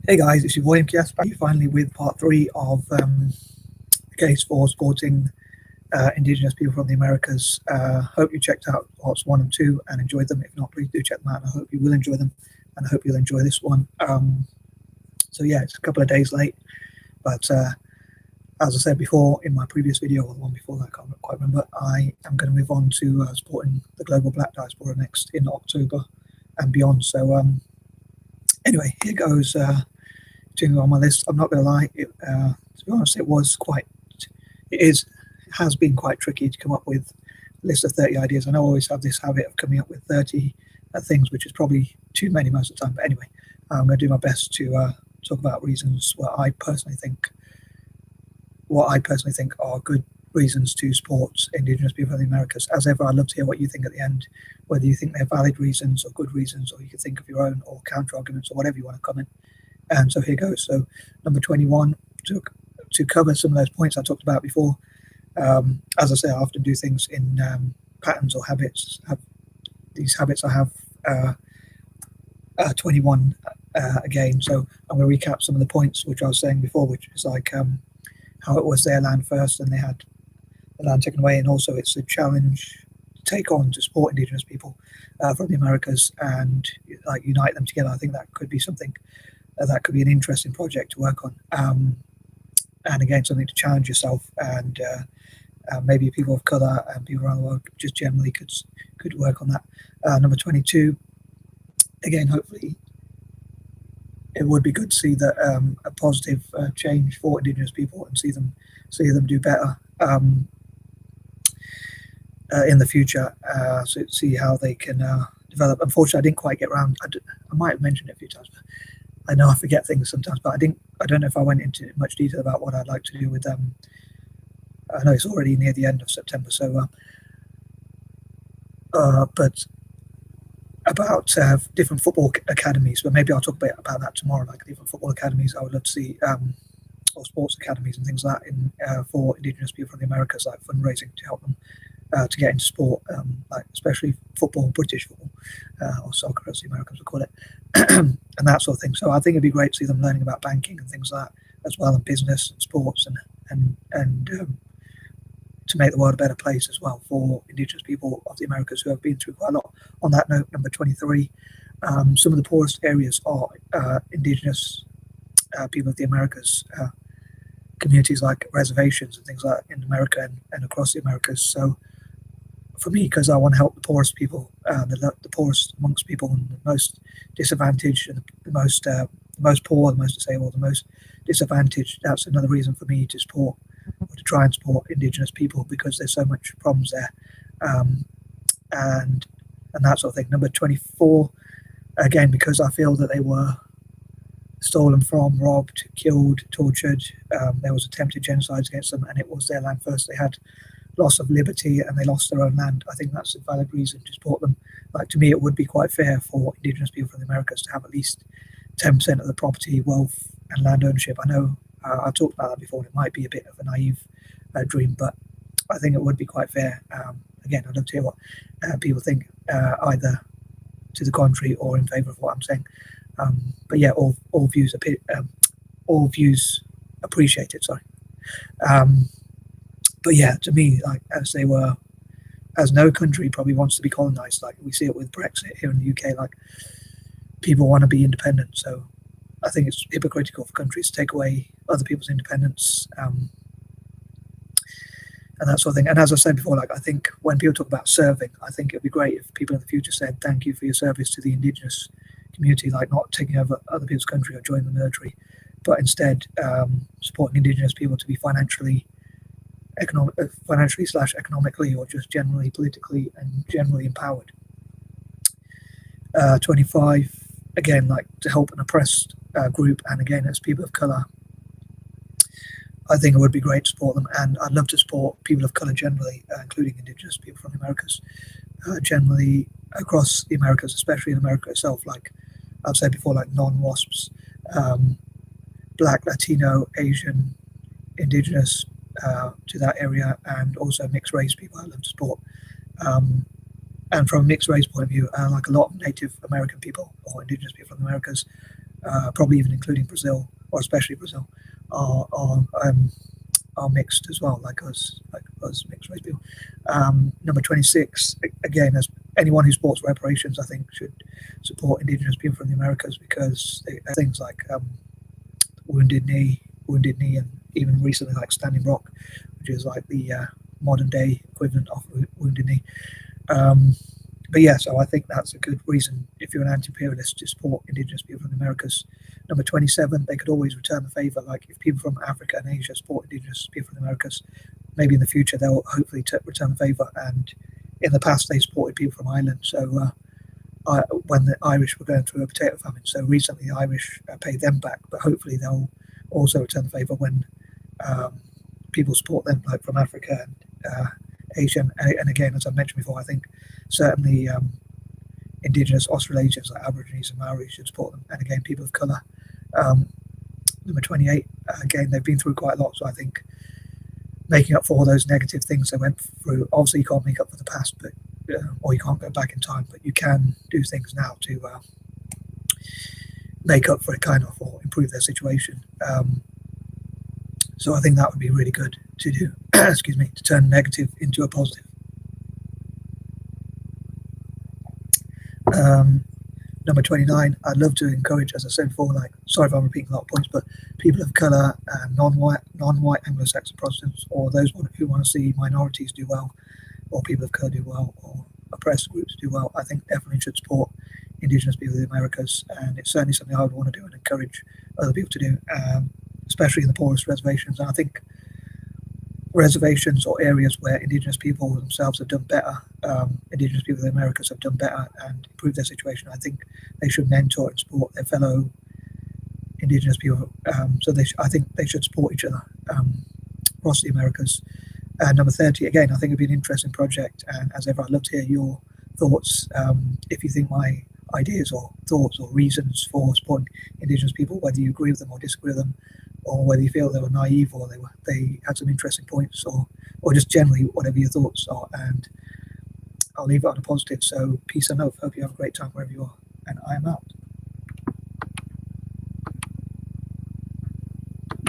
Hey guys, it's your boy M.K.S back finally with part three of the case for supporting Indigenous people from the Americas. Hope you checked out parts one and two and enjoyed them. If not, please do check them out. I hope you will enjoy them, and I hope you'll enjoy this one. So yeah, it's a couple of days late, but as I said before in my previous video, or the one before that, I can't quite remember, I am going to move on to supporting the global Black diaspora next in October and beyond. So anyway, here goes. On my list. I'm not going to lie. To be honest, it has been quite tricky to come up with a list of 30 ideas. I know I always have this habit of coming up with 30 things, which is probably too many most of the time. But anyway, I'm going to do my best to talk about reasons what I personally think are good reasons to support Indigenous people in the Americas. As ever, I'd love to hear what you think at the end, whether you think they're valid reasons or good reasons, or you can think of your own or counter arguments or whatever you want to comment. And so here goes. So number 21, to cover some of those points I talked about before. As I say, I often do things in patterns or habits. These habits I have 21 again. So I'm going to recap some of the points which I was saying before, which is like how it was their land first and they had the land taken away, and also it's a challenge to take on to support Indigenous people from the Americas and like unite them together. I think that could be something. That could be an interesting project to work on, and again something to challenge yourself, and maybe people of colour and people around the world just generally could work on that. Number 22, again, hopefully it would be good to see that a positive change for Indigenous people and see them do better in the future. So see how they can develop. Unfortunately, I didn't quite get around. I might have mentioned it a few times, but I know I forget things sometimes, but I don't know if I went into much detail about what I'd like to do with them. I know it's already near the end of September, so but about different football academies, but maybe I'll talk a bit about that tomorrow. Like different football academies, I would love to see, or sports academies and things like that in for Indigenous people from the Americas, like fundraising to help them to get into sport, like especially football, British football, or soccer as the Americans would call it, and that sort of thing. So I think it'd be great to see them learning about banking and things like that as well, and business and sports, and to make the world a better place as well for Indigenous people of the Americas who have been through quite a lot. On that note, number 23, some of the poorest areas are Indigenous people of the Americas. Communities like reservations and things like that in America and across the Americas. So for me, because I want to help the poorest people, the poorest amongst people, and the most disadvantaged, and the most poor, the most disabled, the most disadvantaged. That's another reason for me to support or to try and support Indigenous people, because there's so much problems there, and that sort of thing. Number 24, again, because I feel that they were stolen from, robbed, killed, tortured. There was attempted genocide against them, and it was their land first. They had loss of liberty and they lost their own land. I think that's a valid reason to support them. Like, to me, it would be quite fair for Indigenous people from the Americas to have at least 10% of the property, wealth, and land ownership. I know I've talked about that before, and it might be a bit of a naive dream, but I think it would be quite fair. Again, I'd love to hear what people think, either to the contrary or in favour of what I'm saying. But yeah, all views appreciated. Sorry. But yeah, to me, like as no country probably wants to be colonized. Like we see it with Brexit here in the UK. Like people want to be independent, so I think it's hypocritical for countries to take away other people's independence and that sort of thing. And as I said before, like I think when people talk about serving, I think it'd be great if people in the future said thank you for your service to the Indigenous community, like not taking over other people's country or joining the military, but instead supporting Indigenous people to be financially / economically, or just generally politically and generally empowered. 25, again, like to help an oppressed group, and again as people of colour, I think it would be great to support them, and I'd love to support people of colour generally, including Indigenous people from the Americas, generally across the Americas, especially in America itself. Like I've said before, like non-WASPs, Black, Latino, Asian, Indigenous to that area, and also mixed race people I love to support. And from a mixed race point of view, like a lot of Native American people or Indigenous people from the Americas, probably even including Brazil, or especially Brazil, are mixed as well, like us mixed race people. Number 26, again, as anyone who supports reparations, I think should support Indigenous people from the Americas, because things like wounded knee, and even recently like Standing Rock, which is like the modern day equivalent of wounded knee. But yeah, so I think that's a good reason, if you're an anti-imperialist, to support Indigenous people from the Americas. Number 27, they could always return the favour. Like if people from Africa and Asia support Indigenous people from the Americas, maybe in the future they'll hopefully return the favour. And in the past, they supported people from Ireland. So when the Irish were going through a potato famine, so recently the Irish paid them back. But hopefully they'll also return the favour when people support them, like from Africa and Asia. And again, as I mentioned before, I think certainly Indigenous Australasians like Aborigines and Maoris should support them. And again, people of colour. Number 28, again, they've been through quite a lot, so I think making up for all those negative things they went through. Obviously, you can't make up for the past, but or you can't go back in time, but you can do things now to make up for it, kind of, or improve their situation. So I think that would be really good to do. Excuse me, to turn negative into a positive. Number 29, I'd love to encourage, as I said before, like, sorry if I'm repeating a lot of points, but people of colour and non-white Anglo-Saxon Protestants, or those who want to see minorities do well, or people of colour do well, or oppressed groups do well, I think definitely should support Indigenous people of the Americas. And it's certainly something I would want to do and encourage other people to do, especially in the poorest reservations. And I think reservations or areas where Indigenous people themselves have done better, Indigenous people of the Americas have done better and improved their situation, I think they should mentor and support their fellow Indigenous people. So I think they should support each other across the Americas. Number 30, again, I think it'd be an interesting project, and as ever, I'd love to hear your thoughts. If you think my ideas or thoughts or reasons for supporting Indigenous people, whether you agree with them or disagree with them, or whether you feel they were naive or they had some interesting points, or just generally whatever your thoughts are. And I'll leave it on a positive. So peace and love. Hope you have a great time wherever you are. And I am out.